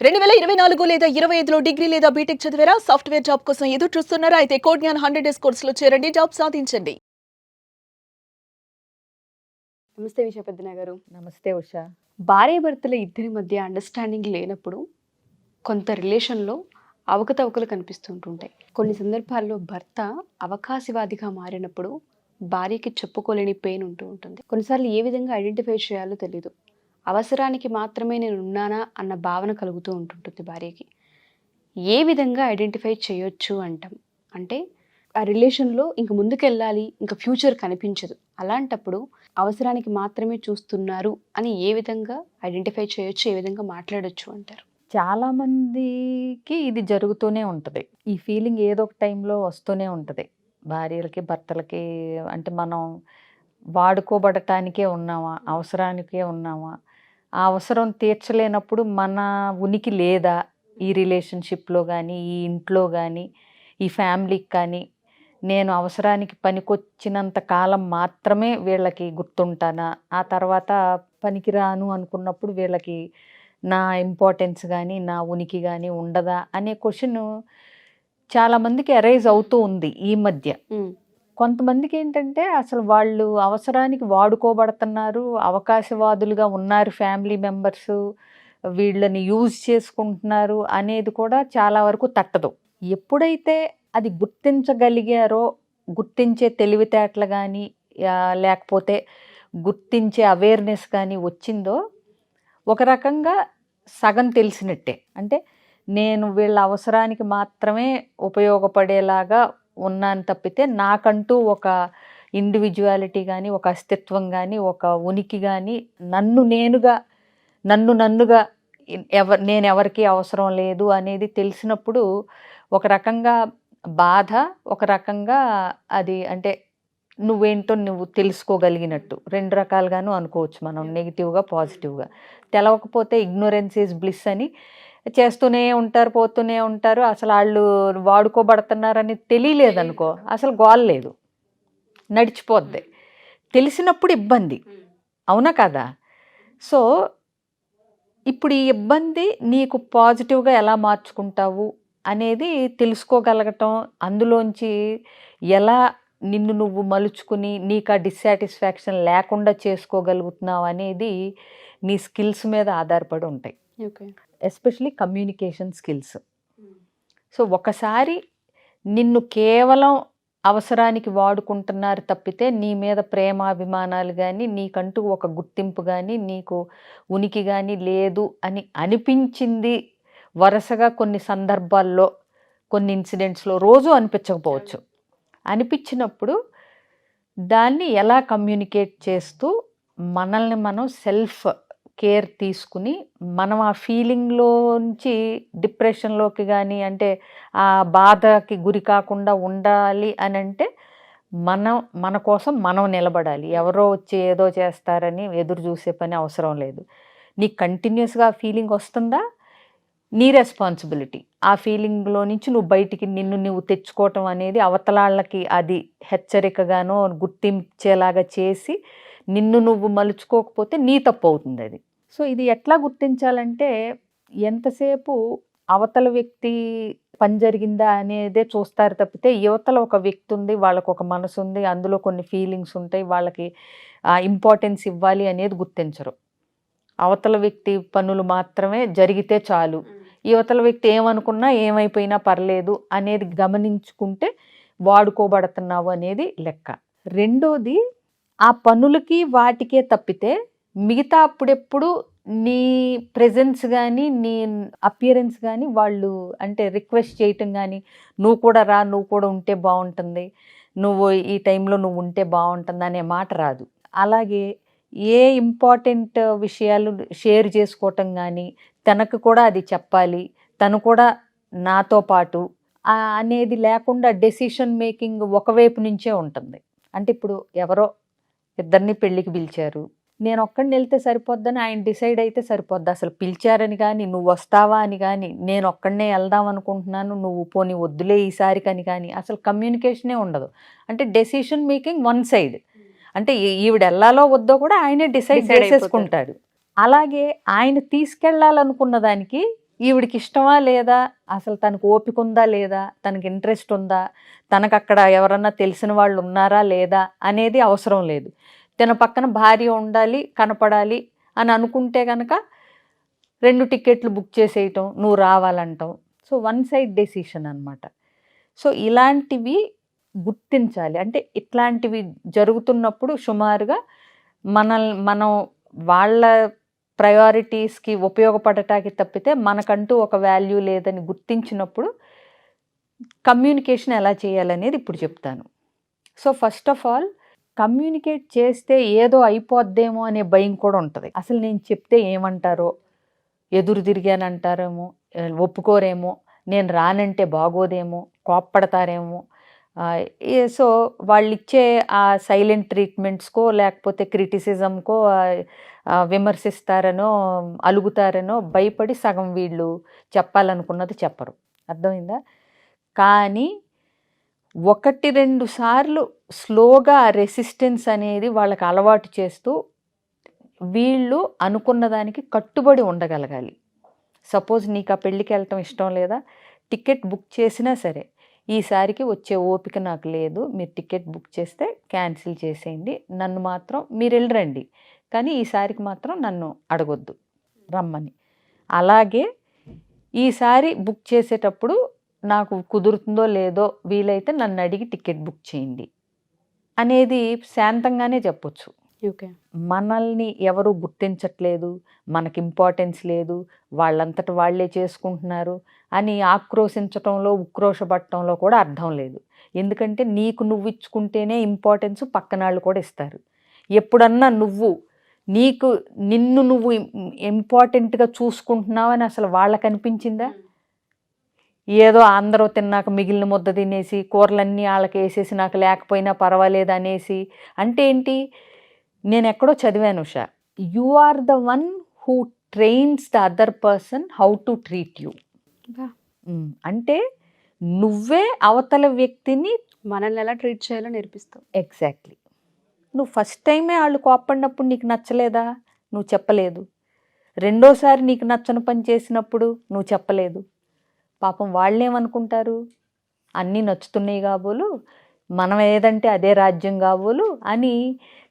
2024 లేదా 25లో డిగ్రీ లేదా బీటెక్ చదివారా? సాఫ్ట్‌వేర్ జాబ్ కోసం ఎదురు చూస్తున్నారా? అయితే కోడ్‌జ్ఞాన్ 100 డేస్ కోర్సులో చేరండి. జాబ్ సాధించండి. నమస్తే విజయ పెద్దన గారు. నమస్తే ఉషా. భార్యాభర్తల ఇద్దరి మధ్య అండర్‌స్టాండింగ్ లేనప్పుడు కొంత రిలేషన్‌లో అవకతవకలు కనిపిస్తుంటుంటాయి. కొన్ని సందర్భాల్లో భర్త అవకాశవాదిగా మారినప్పుడు భార్యకి చెప్పుకోలేని పెయిన్ ఉంటూ ఉంటుంది. కొన్నిసార్లు ఏ విధంగా ఐడెంటిఫై చేయాలో తెలీదు. అవసరానికి మాత్రమే నేనున్నానా అన్న భావన కలుగుతూ ఉంటుంటుంది భార్యకి. ఏ విధంగా ఐడెంటిఫై చేయొచ్చు అంటాం? అంటే ఆ రిలేషన్‌లో ఇంక ముందుకెళ్ళాలి, ఇంక ఫ్యూచర్ కనిపించదు. అలాంటప్పుడు అవసరానికి మాత్రమే చూస్తున్నారు అని ఏ విధంగా ఐడెంటిఫై చేయొచ్చు? ఏ విధంగా మాట్లాడొచ్చు అంటారు? చాలా మందికి ఇది జరుగుతూనే ఉంటది. ఈ ఫీలింగ్ ఏదో ఒక టైంలో వస్తూనే ఉంటది. భార్యలకి, భర్తలకి. అంటే మనం వాడుకోబడటానికే ఉన్నామా? అవసరానికే ఉన్నామా? ఆ అవసరం తీర్చలేనప్పుడు మన ఉనికి లేదా? ఈ రిలేషన్‌షిప్‌లో గానీ, ఈ ఇంట్లో గానీ, ఈ ఫ్యామిలీకి కానీ, నేను అవసరానికి పనికొచ్చినంత కాలం మాత్రమే వీళ్ళకి గుర్తుంటానా? ఆ తర్వాత పనికిరాను అనుకున్నప్పుడు వీళ్ళకి నా ఇంపార్టెన్స్ కానీ, నా ఉనికి కానీ ఉండదా అనే క్వశ్చన్ చాలామందికి అరైజ్ అవుతూ ఉంది ఈ మధ్య. కొంతమందికి ఏంటంటే అసలు వాళ్ళు అవసరానికి వాడుకోబడుతున్నారు, అవకాశవాదులుగా ఉన్నారు, ఫ్యామిలీ మెంబర్స్ వీళ్ళని యూజ్ చేసుకుంటున్నారు అనేది కూడా చాలా వరకు తట్టదు. ఎప్పుడైతే అది గుర్తించగలిగారో, గుర్తించే తెలివితేటలు కానీ లేకపోతే గుర్తించే అవేర్నెస్ కానీ వచ్చిందో ఒక రకంగా సగం తెలిసినట్టే. అంటే నేను వీళ్ళ అవసరానికి మాత్రమే ఉపయోగపడేలాగా ఉన్నాను తప్పితే నాకంటూ ఒక ఇండివిజువాలిటీ కానీ, ఒక అస్తిత్వం కానీ, ఒక ఉనికి కానీ, నన్నుగా నేను ఎవరికి అవసరం లేదు అనేది తెలిసినప్పుడు ఒక రకంగా బాధ, ఒక రకంగా అది అంటే నువ్వేంటో నువ్వు తెలుసుకోగలిగినట్టు. 2 రకాలుగాను అనుకోవచ్చు మనం, నెగిటివ్‌గా, పాజిటివ్‌గా. తెలవకపోతే ఇగ్నోరెన్స్ ఈజ్ బ్లిస్ అని చేస్తూనే ఉంటారు, పోతూనే ఉంటారు. అసలు ఆళ్ళు వాడుకోబడుతున్నారని తెలియలేదనుకో, అసలు గోల లేదు. నడిచిపోద్ది. తెలిసినప్పుడు ఇబ్బంది. అవునా కదా? సో, ఇప్పుడు ఈ ఇబ్బంది నీకు పాజిటివ్‌గా ఎలా మార్చుకుంటావు అనేది తెలుసుకోగలగటం, అందులోంచి ఎలా నిన్ను నువ్వు మలుచుకుని నీకు ఆ డిస్సాటిస్ఫాక్షన్ లేకుండా చేసుకోగలుగుతున్నావు అనేది నీ స్కిల్స్ మీద ఆధారపడి ఉంటాయి. Okay. Especially communication skills. So ఒకసారి నిన్ను కేవలం అవసరానికి వాడుకుంటున్నారు తప్పితే నీ మీద ప్రేమాభిమానాలు కానీ, నీకంటూ ఒక గుర్తింపు కానీ, నీకు ఉనికి కానీ లేదు అని అనిపించింది వరుసగా కొన్ని సందర్భాల్లో, కొన్ని ఇన్సిడెంట్స్లో, రోజు అనిపించకపోవచ్చు. అనిపించినప్పుడు దాన్ని ఎలా కమ్యూనికేట్ చేస్తూ మనల్ని మనం సెల్ఫ్ కేర్ తీసుకుని మనం ఆ ఫీలింగ్లోంచి డిప్రెషన్లోకి కానీ, అంటే ఆ బాధకి గురి కాకుండా ఉండాలి అని అంటే మన కోసం మనం నిలబడాలి. ఎవరో వచ్చి ఏదో చేస్తారని ఎదురు చూసే పని అవసరం లేదు. నీకు కంటిన్యూస్గా ఆ ఫీలింగ్ వస్తుందా, నీ రెస్పాన్సిబిలిటీ. ఆ ఫీలింగ్లో నుంచి నువ్వు బయటికి నిన్ను నువ్వు తెచ్చుకోవటం అనేది అవతలాళ్ళకి అది హెచ్చరికగానో గుర్తించేలాగా చేసి నిన్ను నువ్వు మలుచుకోకపోతే నీ తప్పు అవుతుంది అది. సో ఇది ఎట్లా గుర్తించాలంటే, ఎంతసేపు అవతల వ్యక్తి పని జరిగిందా అనేదే చూస్తారు తప్పితే యువతల ఒక వ్యక్తి ఉంది, వాళ్ళకు ఒక మనసు ఉంది, అందులో కొన్ని ఫీలింగ్స్ ఉంటాయి, వాళ్ళకి ఇంపార్టెన్స్ ఇవ్వాలి అనేది గుర్తించరు. అవతల వ్యక్తి పనులు మాత్రమే జరిగితే చాలు, యువతల వ్యక్తి ఏమనుకున్నా ఏమైపోయినా పర్లేదు అనేది గమనించుకుంటే వాడుకోబడుతున్నావు అనేది లెక్క. రెండోది, ఆ పనులకి వాటికే తప్పితే మిగతా అప్పుడెప్పుడు నీ ప్రెజెన్స్ కానీ, నీ అపియరెన్స్ కానీ వాళ్ళు అంటే రిక్వెస్ట్ చేయటం కానీ, నువ్వు కూడా రా, నువ్వు కూడా ఉంటే బాగుంటుంది, నువ్వు ఈ టైంలో నువ్వు ఉంటే బాగుంటుంది అనే మాట రాదు. అలాగే ఏ ఇంపార్టెంట్ విషయాలు షేర్ చేసుకోవటం కానీ, తనకు కూడా అది చెప్పాలి, తను కూడా నాతో పాటు అనేది లేకుండా డెసిషన్ మేకింగ్ ఒకవైపు నుంచే ఉంటుంది. అంటే ఇప్పుడు ఎవరో ఇద్దరిని పెళ్ళికి పిలిచారు, నేను ఒక్కడిని వెళ్తే సరిపోద్దని ఆయన డిసైడ్ అయితే సరిపోద్ది. అసలు పిలిచారని కానీ, నువ్వు వస్తావా అని కానీ, నేను ఒక్కడనే వెళ్దాం అనుకుంటున్నాను, నువ్వు పోనీ వద్దులే ఈసారికి అని కానీ అసలు కమ్యూనికేషనే ఉండదు. అంటే డెసిషన్ మేకింగ్ వన్ సైడ్. అంటే ఈవిడ వెళ్ళాలో వద్దో కూడా ఆయనే డిసైడ్ చేసేసుకుంటాడు. అలాగే ఆయన తీసుకెళ్లాలనుకున్న దానికి ఈవిడికి ఇష్టమా లేదా, అసలు తనకు ఓపిక ఉందా లేదా, తనకి ఇంట్రెస్ట్ ఉందా, తనకు అక్కడ ఎవరన్నా తెలిసిన వాళ్ళు ఉన్నారా లేదా అనేది అవసరం లేదు. తన పక్కన భార్య ఉండాలి, కనపడాలి అని అనుకుంటే కనుక 2 టికెట్లు బుక్ చేసేయటం, నువ్వు రావాలంటాం. సో వన్ సైడ్ డెసిషన్ అనమాట. సో ఇలాంటివి గుర్తించాలి. అంటే ఇట్లాంటివి జరుగుతున్నప్పుడు సుమారుగా మనం వాళ్ళ ప్రయారిటీస్కి ఉపయోగపడటానికి తప్పితే మనకంటూ ఒక వాల్యూ లేదని గుర్తించినప్పుడు కమ్యూనికేషన్ ఎలా చేయాలనేది ఇప్పుడు చెప్తాను. So first of all communicate చేస్తే ఏదో అయిపోద్దేమో అనే భయం కూడా ఉంటుంది. అసలు నేను చెప్తే ఏమంటారో, ఎదురు తిరిగానంటారేమో, ఒప్పుకోరేమో, నేను రానంటే బాగోదేమో, కోప్పడతారేమో. సో వాళ్ళు ఇచ్చే ఆ సైలెంట్ ట్రీట్మెంట్స్కో లేకపోతే క్రిటిసిజంకో విమర్శిస్తారనో అలుగుతారనో భయపడి సగం వీళ్ళు చెప్పాలనుకున్నది చెప్పరు. అర్థమైందా? కానీ 1-2 సార్లు స్లోగా రెసిస్టెన్స్ అనేది వాళ్ళకి అలవాటు చేస్తూ వీళ్ళు అనుకున్న దానికి కట్టుబడి ఉండగలగాలి. సపోజ్ నీకు ఆ పెళ్ళికి వెళ్ళటం ఇష్టం లేదా, టికెట్ బుక్ చేసినా సరే ఈసారికి వచ్చే ఓపిక నాకు లేదు, మీరు టికెట్ బుక్ చేస్తే క్యాన్సిల్ చేసేయండి, నన్ను మాత్రం మీరు వెళ్ళరండి, కానీ ఈసారికి మాత్రం నన్ను అడగొద్దు రమ్మని. అలాగే ఈసారి బుక్ చేసేటప్పుడు నాకు కుదురుతుందో లేదో, వీలైతే నన్ను అడిగి టికెట్ బుక్ చేయండి అనేది శాంతంగానే చెప్పొచ్చు. ఓకే. మనల్ని ఎవరు గుర్తించట్లేదు, మనకి ఇంపార్టెన్స్ లేదు, వాళ్ళంతట వాళ్ళే చేసుకుంటున్నారు అని ఆక్రోశించటంలో ఉక్రోషపడటంలో కూడా అర్థం లేదు. ఎందుకంటే నీకు నువ్వు ఇచ్చుకుంటేనే ఇంపార్టెన్స్ పక్కన వాళ్ళు కూడా ఇస్తారు. ఎప్పుడన్నా నిన్ను నువ్వు ఇంపార్టెంట్గా చూసుకుంటున్నావని అసలు వాళ్ళకి అనిపించిందా? ఏదో అందరూ తిన్నాక మిగిలిన ముద్ద తినేసి కూరలన్నీ వాళ్ళకి వేసేసి నాకు లేకపోయినా పర్వాలేదు అనేసి అంటే ఏంటి? నేను ఎక్కడో చదివాను Usha, you are the one who trains the other person how to treat you. అంటే నువ్వే అవతల వ్యక్తిని మనల్ని ఎలా ట్రీట్ చేయాలో నేర్పిస్తావు. ఎగ్జాక్ట్లీ. నువ్వు ఫస్ట్ టైమే వాళ్ళు కోప్పడినప్పుడు నీకు నచ్చలేదా, నువ్వు చెప్పలేదు. రెండోసారి నీకు నచ్చని పని చేసినప్పుడు నువ్వు చెప్పలేదు. పాపం వాళ్ళేమనుకుంటారు, అన్నీ నచ్చుతున్నాయి కాబోలు, మనం ఏదంటే అదే రాజ్యం కాబోలు అని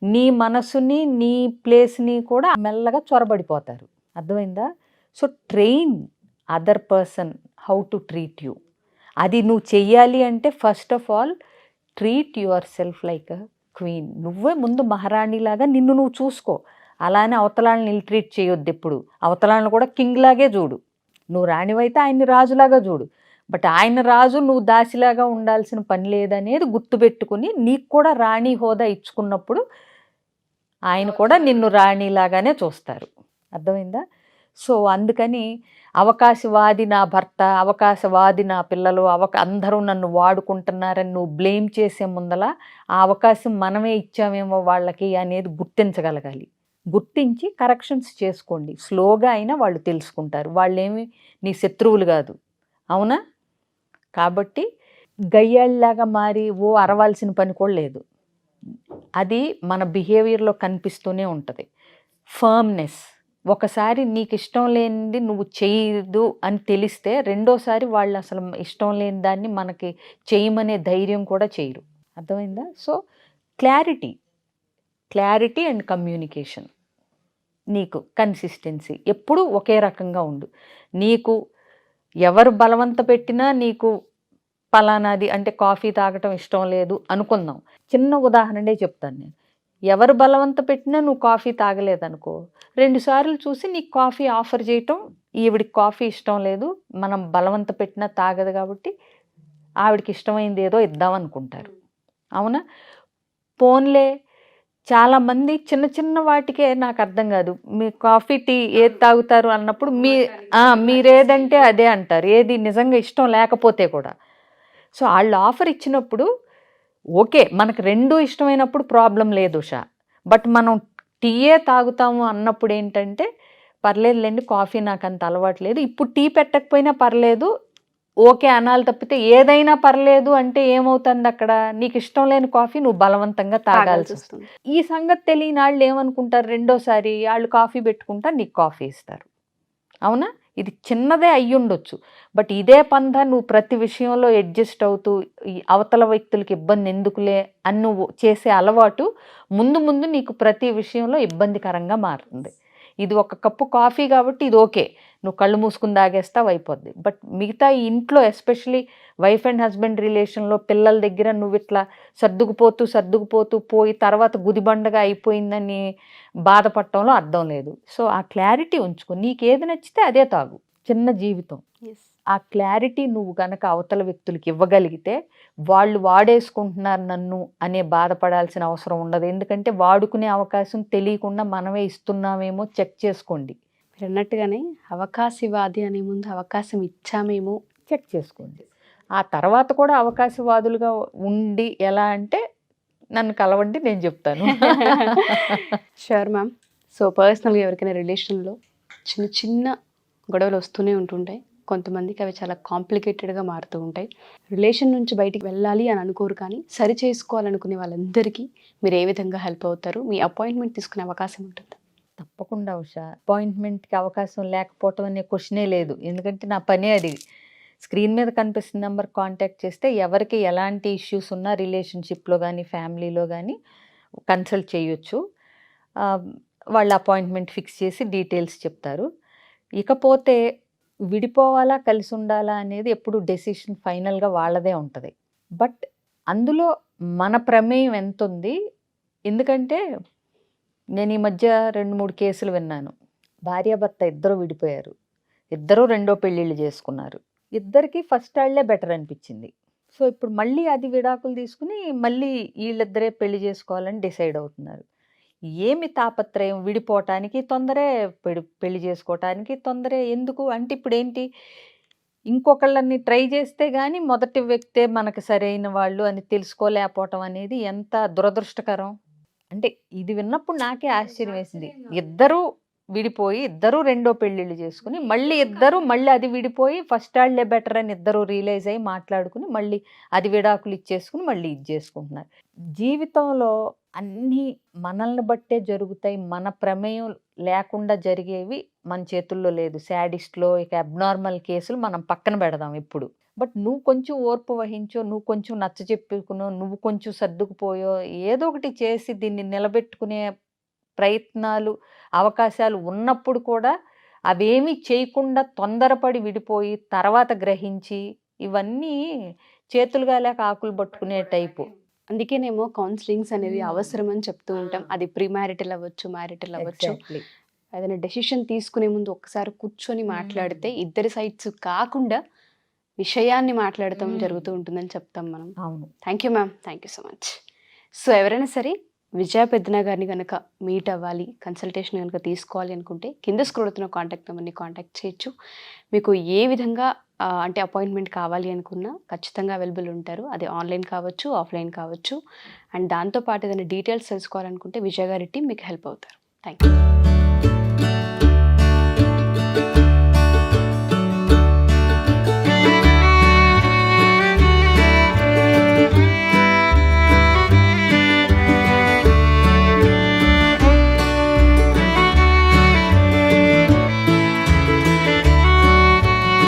నీ మనసుని నీ ప్లేస్ని కూడా మెల్లగా చొరబడిపోతారు. అర్థమైందా? So train other person how to treat you. అది నువ్వు చెయ్యాలి అంటే first of all treat your self like a queen. నువ్వే ముందు మహారాణిలాగా నిన్ను నువ్వు చూసుకో. అలానే అవతలాన్ని ట్రీట్ చేయొద్దు. ఎప్పుడు అవతలాన్ని కూడా కింగ్ లాగే చూడు. నువ్వు రాణివైతే ఆయన్ని రాజులాగా చూడు. బట్ ఆయన రాజు, నువ్వు దాసిలాగా ఉండాల్సిన పని లేదనేది గుర్తుపెట్టుకుని నీకు కూడా రాణి హోదా ఇచ్చుకున్నప్పుడు ఆయన కూడా నిన్ను రాణిలాగానే చూస్తారు. అర్థమైందా? సో అందుకని అవకాశవాది నా భర్త, అవకాశవాది నా పిల్లలు, అందరూ నన్ను వాడుకుంటున్నారని నువ్వు బ్లేమ్ చేసే ముందల ఆ అవకాశం మనమే ఇచ్చామేమో వాళ్ళకి అనేది గుర్తించగలగాలి. గుర్తించి కరెక్షన్స్ చేసుకోండి. స్లోగా అయినా వాళ్ళు తెలుసుకుంటారు. వాళ్ళేమి నీ శత్రువులు కాదు. అవునా? కాబట్టి గయ్యాళ్ళలాగా మారి అరవాల్సిన పని కూడా లేదు. అది మన బిహేవియర్లో కనిపిస్తూనే ఉంటుంది. ఫర్మ్నెస్. ఒకసారి నీకు ఇష్టం లేనిది నువ్వు చేయదు అని తెలిస్తే రెండోసారి వాళ్ళు అసలు ఇష్టం లేని దాన్ని మనకి చేయమనే ధైర్యం కూడా చేయరు. అర్థమైందా? So clarity and communication. నీకు కన్సిస్టెన్సీ ఎప్పుడు ఒకే రకంగా ఉండు. నీకు ఎవరు బలవంత పెట్టినా నీకు పలానాది అంటే కాఫీ తాగటం ఇష్టం లేదు అనుకుందాం. చిన్న ఉదాహరణే చెప్తాను నేను. ఎవరు బలవంత పెట్టినా నువ్వు కాఫీ తాగలేదనుకో, 2 సార్లు చూసి నీకు కాఫీ ఆఫర్ చేయటం, ఈవిడికి కాఫీ ఇష్టం లేదు, మనం బలవంత పెట్టినా తాగదు కాబట్టి ఆవిడికి ఇష్టమైంది ఏదో ఇద్దామనుకుంటారు. అవునా? పోన్లే, చాలామంది చిన్న చిన్న వాటికే నాకు అర్థం కాదు, మీ కాఫీ టీ ఏది తాగుతారు అన్నప్పుడు మీరేదంటే అదే అంటారు, ఏది నిజంగా ఇష్టం లేకపోతే కూడా. సో వాళ్ళు ఆఫర్ ఇచ్చినప్పుడు ఓకే, మనకు 2 ఇష్టమైనప్పుడు ప్రాబ్లం లేదు ఉషా. బట్ మనం టీయే తాగుతాము అన్నప్పుడు ఏంటంటే పర్లేదులేండి, కాఫీ నాకు అంత అలవాటు లేదు, ఇప్పుడు టీ పెట్టకపోయినా పర్లేదు ఓకే అనాలి తప్పితే ఏదైనా పర్లేదు అంటే ఏమవుతుంది అక్కడ? నీకు ఇష్టం లేని కాఫీ నువ్వు బలవంతంగా తాగాల్సి వస్తుంది. ఈ సంగతి తెలియని వాళ్ళు ఏమనుకుంటారు, రెండోసారి వాళ్ళు కాఫీ పెట్టుకుంటా నీకు కాఫీ ఇస్తారు. అవునా? ఇది చిన్నదే అయ్యుండొచ్చు, బట్ ఇదే పంధ నువ్వు ప్రతి విషయంలో అడ్జస్ట్ అవుతూ ఈ అవతల వ్యక్తులకి ఇబ్బంది ఎందుకులే అని నువ్వు చేసే అలవాటు ముందు ముందు నీకు ప్రతి విషయంలో ఇబ్బందికరంగా మారుతుంది. ఇది ఒక కప్పు కాఫీ కాబట్టి ఇది ఓకే, నువ్వు కళ్ళు మూసుకుని తాగేస్తావు అయిపోద్ది. బట్ మిగతా ఈ ఇంట్లో ఎస్పెషలీ వైఫ్ అండ్ హస్బెండ్ రిలేషన్లో పిల్లల దగ్గర నువ్వు ఇట్లా సర్దుకుపోతూ పోయి తర్వాత గుదిబండగా అయిపోయిందని బాధపడటంలో అర్థం లేదు. సో ఆ క్లారిటీ ఉంచుకో, నీకేది నచ్చితే అదే తాగు. చిన్న జీవితం, ఆ క్లారిటీ నువ్వు కనుక అవతల వ్యక్తులకి ఇవ్వగలిగితే వాళ్ళు వాడేసుకుంటున్నారు నన్ను అనే బాధపడాల్సిన అవసరం ఉండదు. ఎందుకంటే వాడుకునే అవకాశం తెలియకుండా మనమే ఇస్తున్నామేమో చెక్ చేసుకోండి. మీరు అన్నట్టుగానే అవకాశవాది అనే ముందు అవకాశం ఇచ్చామేమో చెక్ చేసుకోండి. ఆ తర్వాత కూడా అవకాశవాదులుగా ఉండి ఎలా అంటే నన్ను కలవండి, నేను చెప్తాను. Sure ma'am. సో పర్సనల్గా ఎవరికైనా రిలేషన్లో చిన్న చిన్న గొడవలు వస్తూనే ఉంటుంటాయి. కొంతమందికి అవి చాలా కాంప్లికేటెడ్గా మారుతూ ఉంటాయి. రిలేషన్ నుంచి బయటికి వెళ్ళాలి అని అనుకోరు, కానీ సరి చేసుకోవాలనుకునే వాళ్ళందరికీ మీరు ఏ విధంగా హెల్ప్ అవుతారు? మీ అపాయింట్మెంట్ తీసుకునే అవకాశం ఉంటుంది? తప్పకుండా ఉషా, అపాయింట్మెంట్కి అవకాశం లేకపోవటం అనే క్వశ్చనే లేదు. ఎందుకంటే నా పనే అది. స్క్రీన్ మీద కనిపిస్తున్న నెంబర్ కాంటాక్ట్ చేస్తే ఎవరికి ఎలాంటి ఇష్యూస్ ఉన్నా రిలేషన్షిప్లో కానీ ఫ్యామిలీలో కానీ కన్సల్ట్ చేయొచ్చు. వాళ్ళ అపాయింట్మెంట్ ఫిక్స్ చేసి డీటెయిల్స్ చెప్తారు. ఇకపోతే విడిపోవాలా కలిసి ఉండాలా అనేది ఎప్పుడు డెసిషన్ ఫైనల్గా వాళ్ళదే ఉంటుంది. బట్ అందులో మన ప్రమేయం ఎంత ఉంది? ఎందుకంటే నేను ఈ మధ్య 2-3 కేసులు విన్నాను. భార్యాభర్త ఇద్దరు విడిపోయారు, ఇద్దరు రెండో పెళ్ళిళ్ళు చేసుకున్నారు. ఇద్దరికి ఫస్ట్ వాళ్ళే బెటర్ అనిపించింది. సో ఇప్పుడు మళ్ళీ అది విడాకులు తీసుకుని మళ్ళీ వీళ్ళిద్దరే పెళ్లి చేసుకోవాలని డిసైడ్ అవుతున్నారు. ఏమి తాపత్రయం, విడిపోవటానికి తొందరే, పెళ్లి చేసుకోవటానికి తొందరే ఎందుకు అంటే ఇప్పుడు ఏంటి, ఇంకొకళ్ళని ట్రై చేస్తే కానీ మొదటి వ్యక్తే మనకు సరైన వాళ్ళు అని తెలుసుకోలేకపోవటం అనేది ఎంత దురదృష్టకరం. అంటే ఇది విన్నప్పుడు నాకే ఆశ్చర్యం వేసింది. ఇద్దరు విడిపోయి ఇద్దరు రెండో పెళ్ళిళ్ళు చేసుకుని మళ్ళీ అది విడిపోయి ఫస్ట్ వాళ్ళే బెటర్ అని ఇద్దరు రియలైజ్ అయ్యి మాట్లాడుకుని మళ్ళీ అది విడాకులు ఇచ్చేసుకుని మళ్ళీ ఇది చేసుకుంటున్నారు. జీవితంలో అన్నీ మనల్ని బట్టే జరుగుతాయి, మన ప్రమేయం లేకుండా జరిగేవి మన చేతుల్లో లేదు. శాడిస్ట్లో ఇక అబ్నార్మల్ కేసులు మనం పక్కన పెడదాం ఇప్పుడు. బట్ నువ్వు కొంచెం ఓర్పు వహించో, నువ్వు కొంచెం నచ్చచెప్పుకునో, నువ్వు కొంచెం సర్దుకుపోయో, ఏదో ఒకటి చేసి దీన్ని నిలబెట్టుకునే ప్రయత్నాలు అవకాశాలు ఉన్నప్పుడు కూడా అవేమీ చేయకుండా తొందరపడి విడిపోయి తర్వాత గ్రహించి ఇవన్నీ చేతులుగా లేక ఆకులు పట్టుకునే టైపు. అందుకేనేమో కౌన్సిలింగ్స్ అనేది అవసరం అని చెప్తూ ఉంటాం. అది ప్రీ మ్యారిటల్ అవ్వచ్చు, మ్యారిటల్ అవ్వచ్చు. ఏదైనా డెసిషన్ తీసుకునే ముందు ఒకసారి కూర్చొని మాట్లాడితే ఇద్దరి సైడ్స్ కాకుండా విషయాన్ని మాట్లాడటం జరుగుతూ ఉంటుందని చెప్తాం మనం. అవును. Thank you ma'am, thank you so much. So ఎవరైనా సరే విజయ పెద్దన గారిని కనుక మీట్ అవ్వాలి, కన్సల్టేషన్ కనుక తీసుకోవాలి అనుకుంటే కింద స్క్రోల్ అవుతున్న కాంటాక్ట్ నెంబర్ని కాంటాక్ట్ చేయొచ్చు. మీకు ఏ విధంగా అంటే అపాయింట్మెంట్ కావాలి అనుకున్నా ఖచ్చితంగా అవైలబుల్ ఉంటారు. అది ఆన్లైన్ కావచ్చు, ఆఫ్లైన్ కావచ్చు. అండ్ దాంతోపాటు ఏదైనా డీటెయిల్స్ తెలుసుకోవాలనుకుంటే విజయ గారి టీం మీకు హెల్ప్ అవుతారు. Thank you.